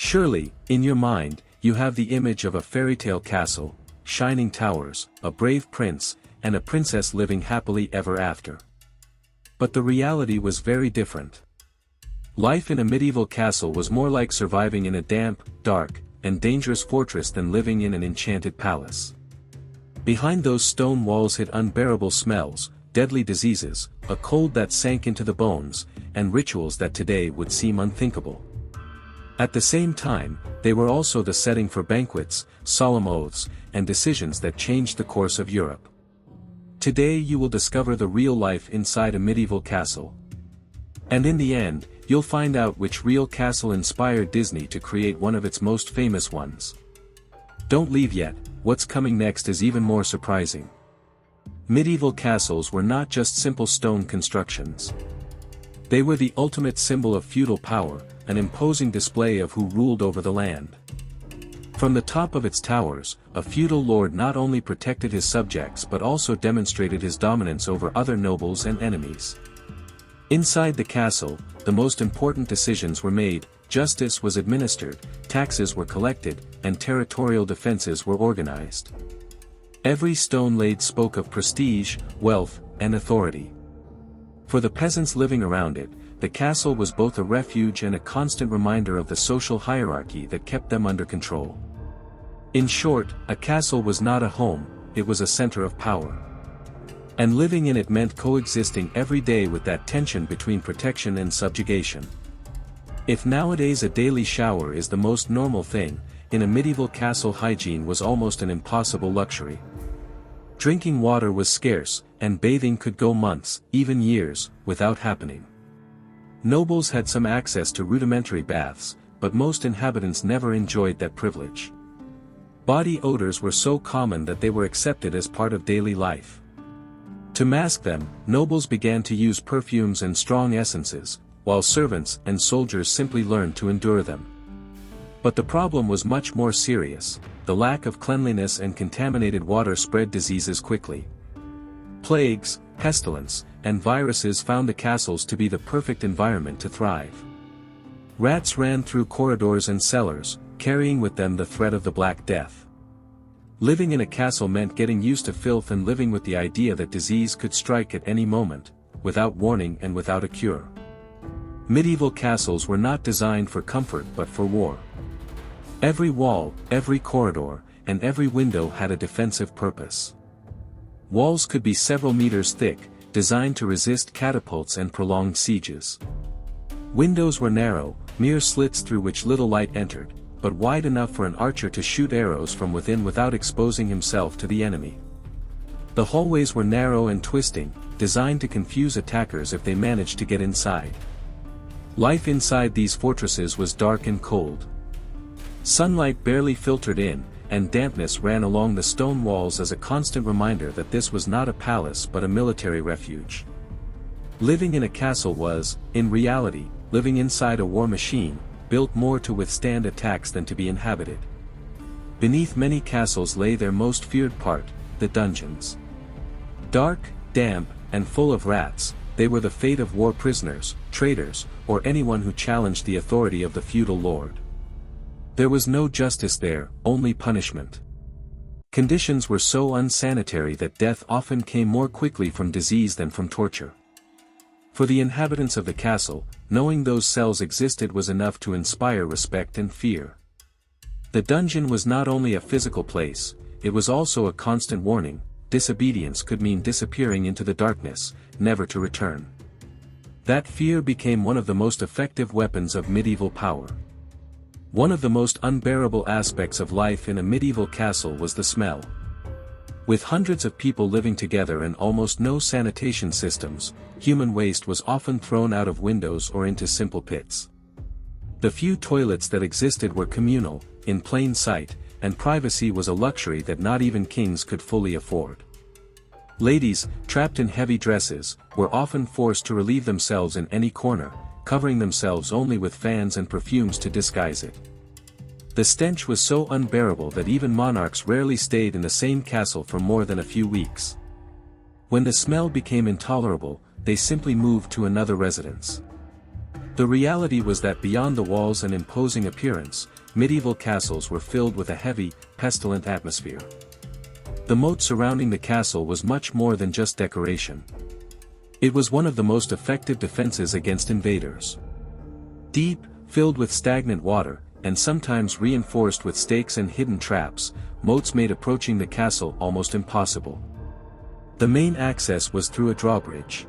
Surely, in your mind, you have the image of a fairy tale castle, shining towers, a brave prince, and a princess living happily ever after. But the reality was very different. Life in a medieval castle was more like surviving in a damp, dark, and dangerous fortress than living in an enchanted palace. Behind those stone walls hid unbearable smells, deadly diseases, a cold that sank into the bones, and rituals that today would seem unthinkable. At the same time, they were also the setting for banquets, solemn oaths, and decisions that changed the course of Europe. Today you will discover the real life inside a medieval castle. And in the end, you'll find out which real castle inspired Disney to create one of its most famous ones. Don't leave yet, what's coming next is even more surprising. Medieval castles were not just simple stone constructions. They were the ultimate symbol of feudal power, an imposing display of who ruled over the land. From the top of its towers, a feudal lord not only protected his subjects but also demonstrated his dominance over other nobles and enemies. Inside the castle, the most important decisions were made, justice was administered, taxes were collected, and territorial defenses were organized. Every stone laid spoke of prestige, wealth, and authority. For the peasants living around it, the castle was both a refuge and a constant reminder of the social hierarchy that kept them under control. In short, a castle was not a home, it was a center of power. And living in it meant coexisting every day with that tension between protection and subjugation. If nowadays a daily shower is the most normal thing, in a medieval castle hygiene was almost an impossible luxury. Drinking water was scarce, and bathing could go months, even years, without happening. Nobles had some access to rudimentary baths, but most inhabitants never enjoyed that privilege. Body odors were so common that they were accepted as part of daily life. To mask them, nobles began to use perfumes and strong essences, while servants and soldiers simply learned to endure them. But the problem was much more serious. The lack of cleanliness and contaminated water spread diseases quickly. Plagues, pestilence, and viruses found the castles to be the perfect environment to thrive. Rats ran through corridors and cellars, carrying with them the threat of the Black Death. Living in a castle meant getting used to filth and living with the idea that disease could strike at any moment, without warning and without a cure. Medieval castles were not designed for comfort but for war. Every wall, every corridor, and every window had a defensive purpose. Walls could be several meters thick, designed to resist catapults and prolonged sieges. Windows were narrow, mere slits through which little light entered, but wide enough for an archer to shoot arrows from within without exposing himself to the enemy. The hallways were narrow and twisting, designed to confuse attackers if they managed to get inside. Life inside these fortresses was dark and cold. Sunlight barely filtered in, and dampness ran along the stone walls as a constant reminder that this was not a palace but a military refuge. Living in a castle was, in reality, living inside a war machine, built more to withstand attacks than to be inhabited. Beneath many castles lay their most feared part, the dungeons. Dark, damp, and full of rats, they were the fate of war prisoners, traitors, or anyone who challenged the authority of the feudal lord. There was no justice there, only punishment. Conditions were so unsanitary that death often came more quickly from disease than from torture. For the inhabitants of the castle, knowing those cells existed was enough to inspire respect and fear. The dungeon was not only a physical place, it was also a constant warning. Disobedience could mean disappearing into the darkness, never to return. That fear became one of the most effective weapons of medieval power. One of the most unbearable aspects of life in a medieval castle was the smell. With hundreds of people living together and almost no sanitation systems, human waste was often thrown out of windows or into simple pits. The few toilets that existed were communal, in plain sight, and privacy was a luxury that not even kings could fully afford. Ladies, trapped in heavy dresses, were often forced to relieve themselves in any corner, covering themselves only with fans and perfumes to disguise it. The stench was so unbearable that even monarchs rarely stayed in the same castle for more than a few weeks. When the smell became intolerable, they simply moved to another residence. The reality was that beyond the walls and imposing appearance, medieval castles were filled with a heavy, pestilent atmosphere. The moat surrounding the castle was much more than just decoration. It was one of the most effective defenses against invaders. Deep, filled with stagnant water, and sometimes reinforced with stakes and hidden traps, moats made approaching the castle almost impossible. The main access was through a drawbridge.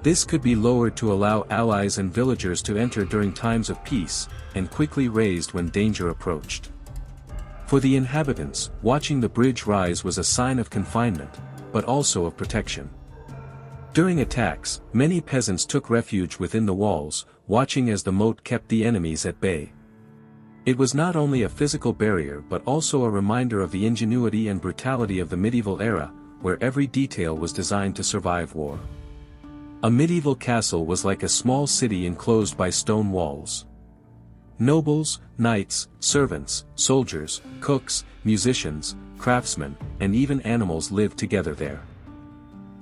This could be lowered to allow allies and villagers to enter during times of peace, and quickly raised when danger approached. For the inhabitants, watching the bridge rise was a sign of confinement, but also of protection. During attacks, many peasants took refuge within the walls, watching as the moat kept the enemies at bay. It was not only a physical barrier but also a reminder of the ingenuity and brutality of the medieval era, where every detail was designed to survive war. A medieval castle was like a small city enclosed by stone walls. Nobles, knights, servants, soldiers, cooks, musicians, craftsmen, and even animals lived together there.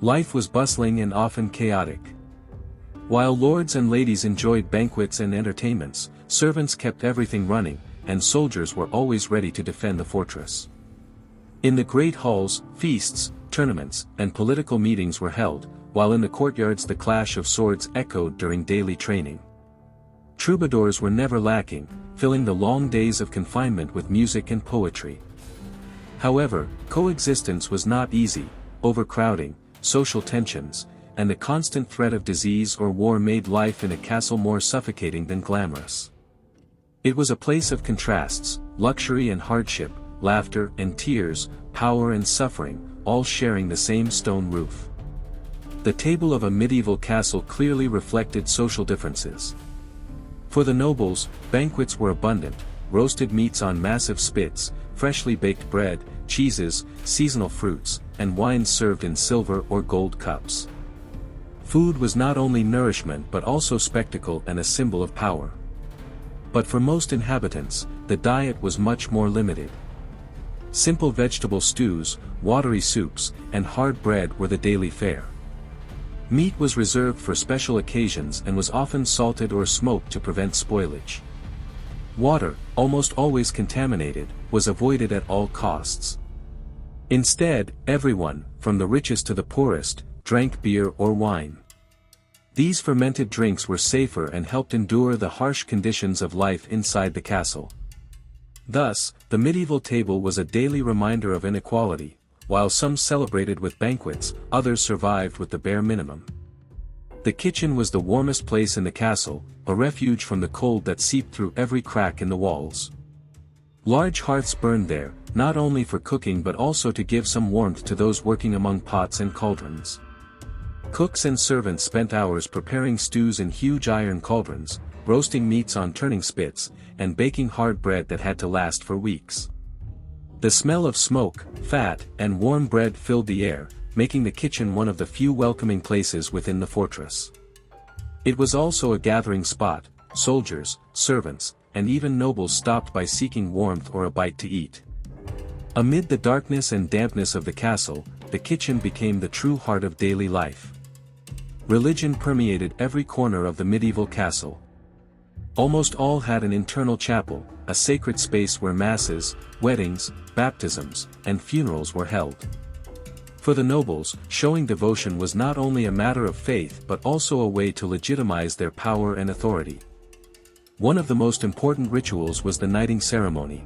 Life was bustling and often chaotic. While lords and ladies enjoyed banquets and entertainments, servants kept everything running, and soldiers were always ready to defend the fortress. In the great halls, feasts, tournaments, and political meetings were held, while in the courtyards the clash of swords echoed during daily training. Troubadours were never lacking, filling the long days of confinement with music and poetry. However, coexistence was not easy. Overcrowding, social tensions, and the constant threat of disease or war made life in a castle more suffocating than glamorous. It was a place of contrasts, luxury and hardship, laughter and tears, power and suffering, all sharing the same stone roof. The table of a medieval castle clearly reflected social differences. For the nobles, banquets were abundant, roasted meats on massive spits, freshly baked bread, cheeses, seasonal fruits, and wines served in silver or gold cups. Food was not only nourishment but also spectacle and a symbol of power. But for most inhabitants, the diet was much more limited. Simple vegetable stews, watery soups, and hard bread were the daily fare. Meat was reserved for special occasions and was often salted or smoked to prevent spoilage. Water, almost always contaminated, was avoided at all costs. Instead, everyone, from the richest to the poorest, drank beer or wine. These fermented drinks were safer and helped endure the harsh conditions of life inside the castle. Thus, the medieval table was a daily reminder of inequality. While some celebrated with banquets, others survived with the bare minimum. The kitchen was the warmest place in the castle, a refuge from the cold that seeped through every crack in the walls. Large hearths burned there, not only for cooking but also to give some warmth to those working among pots and cauldrons. Cooks and servants spent hours preparing stews in huge iron cauldrons, roasting meats on turning spits, and baking hard bread that had to last for weeks. The smell of smoke, fat, and warm bread filled the air, making the kitchen one of the few welcoming places within the fortress. It was also a gathering spot. Soldiers, servants, and even nobles stopped by seeking warmth or a bite to eat. Amid the darkness and dampness of the castle, the kitchen became the true heart of daily life. Religion permeated every corner of the medieval castle. Almost all had an internal chapel, a sacred space where masses, weddings, baptisms, and funerals were held. For the nobles, showing devotion was not only a matter of faith but also a way to legitimize their power and authority. One of the most important rituals was the knighting ceremony.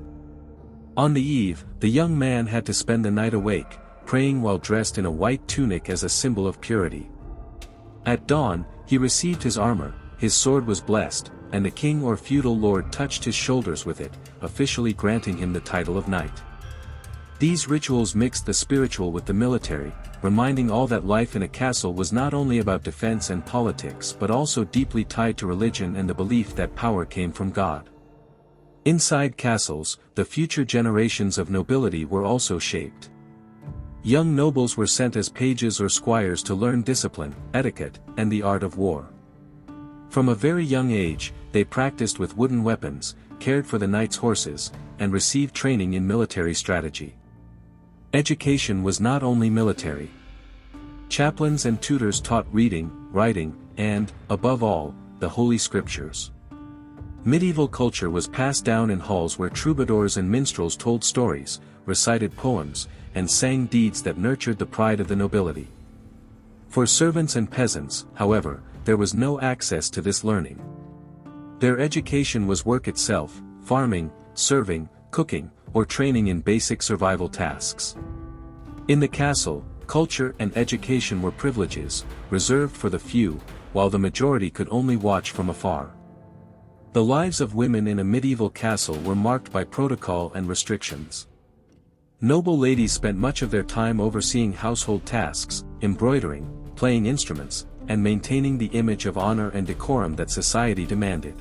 On the eve, the young man had to spend the night awake, praying while dressed in a white tunic as a symbol of purity. At dawn, he received his armor, his sword was blessed, and the king or feudal lord touched his shoulders with it, officially granting him the title of knight. These rituals mixed the spiritual with the military, reminding all that life in a castle was not only about defense and politics but also deeply tied to religion and the belief that power came from God. Inside castles, the future generations of nobility were also shaped. Young nobles were sent as pages or squires to learn discipline, etiquette, and the art of war. From a very young age, they practiced with wooden weapons, cared for the knights' horses, and received training in military strategy. Education was not only military. Chaplains and tutors taught reading, writing, and, above all, the Holy Scriptures. Medieval culture was passed down in halls where troubadours and minstrels told stories, recited poems, and sang deeds that nurtured the pride of the nobility. For servants and peasants, however, there was no access to this learning. Their education was work itself, farming, serving, cooking, or training in basic survival tasks. In the castle, culture and education were privileges, reserved for the few, while the majority could only watch from afar. The lives of women in a medieval castle were marked by protocol and restrictions. Noble ladies spent much of their time overseeing household tasks, embroidering, playing instruments, and maintaining the image of honor and decorum that society demanded.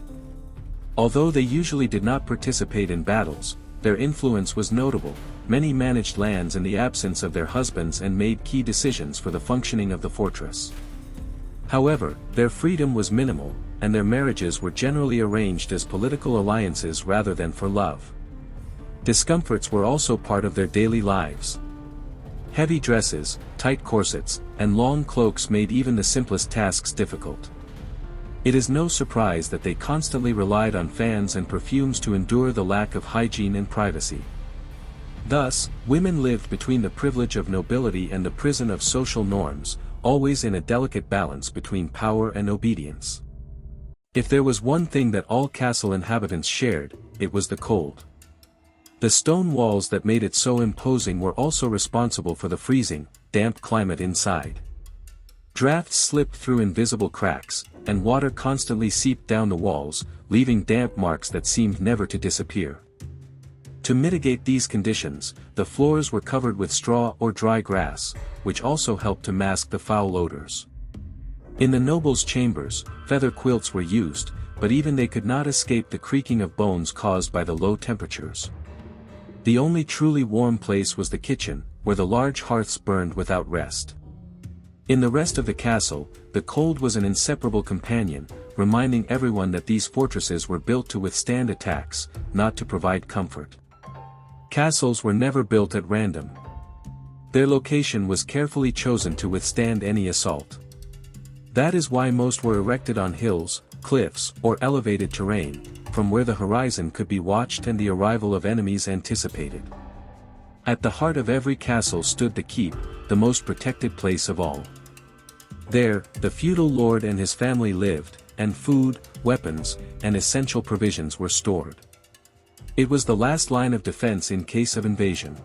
Although they usually did not participate in battles, their influence was notable. Many managed lands in the absence of their husbands and made key decisions for the functioning of the fortress. However, their freedom was minimal, and their marriages were generally arranged as political alliances rather than for love. Discomforts were also part of their daily lives. Heavy dresses, tight corsets, and long cloaks made even the simplest tasks difficult. It is no surprise that they constantly relied on fans and perfumes to endure the lack of hygiene and privacy. Thus, women lived between the privilege of nobility and the prison of social norms, always in a delicate balance between power and obedience. If there was one thing that all castle inhabitants shared, it was the cold. The stone walls that made it so imposing were also responsible for the freezing, damp climate inside. Drafts slipped through invisible cracks, and water constantly seeped down the walls, leaving damp marks that seemed never to disappear. To mitigate these conditions, the floors were covered with straw or dry grass, which also helped to mask the foul odors. In the nobles' chambers, feather quilts were used, but even they could not escape the creaking of bones caused by the low temperatures. The only truly warm place was the kitchen, where the large hearths burned without rest. In the rest of the castle, the cold was an inseparable companion, reminding everyone that these fortresses were built to withstand attacks, not to provide comfort. Castles were never built at random. Their location was carefully chosen to withstand any assault. That is why most were erected on hills, cliffs, or elevated terrain, from where the horizon could be watched and the arrival of enemies anticipated. At the heart of every castle stood the keep, the most protected place of all. There, the feudal lord and his family lived, and food, weapons, and essential provisions were stored. It was the last line of defense in case of invasion.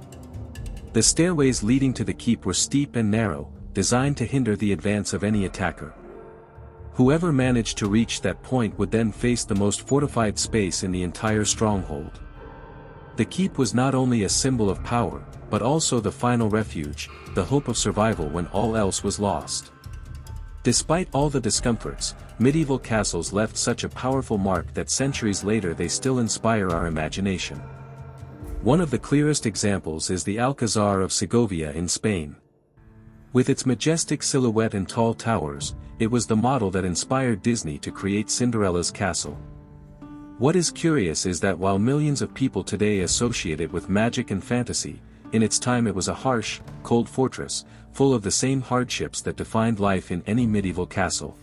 The stairways leading to the keep were steep and narrow, designed to hinder the advance of any attacker. Whoever managed to reach that point would then face the most fortified space in the entire stronghold. The keep was not only a symbol of power, but also the final refuge, the hope of survival when all else was lost. Despite all the discomforts, medieval castles left such a powerful mark that centuries later they still inspire our imagination. One of the clearest examples is the Alcazar of Segovia in Spain. With its majestic silhouette and tall towers, it was the model that inspired Disney to create Cinderella's castle. What is curious is that while millions of people today associate it with magic and fantasy, in its time it was a harsh, cold fortress, full of the same hardships that defined life in any medieval castle.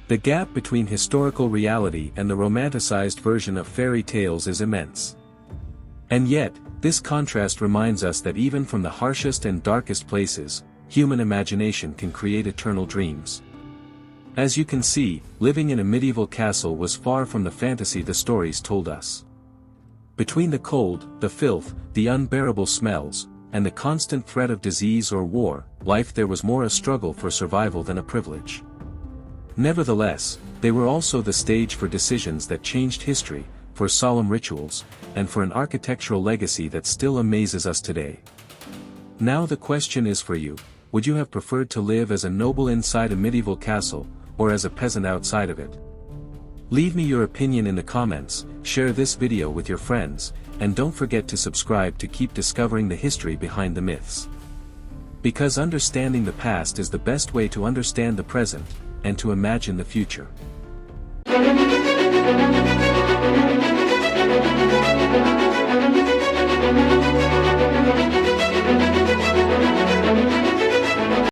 The gap between historical reality and the romanticized version of fairy tales is immense. And yet, this contrast reminds us that even from the harshest and darkest places, human imagination can create eternal dreams. As you can see, living in a medieval castle was far from the fantasy the stories told us. Between the cold, the filth, the unbearable smells, and the constant threat of disease or war, life there was more a struggle for survival than a privilege. Nevertheless, they were also the stage for decisions that changed history, for solemn rituals, and for an architectural legacy that still amazes us today. Now the question is for you: would you have preferred to live as a noble inside a medieval castle, or as a peasant outside of it? Leave me your opinion in the comments, share this video with your friends, and don't forget to subscribe to keep discovering the history behind the myths. Because understanding the past is the best way to understand the present, and to imagine the future.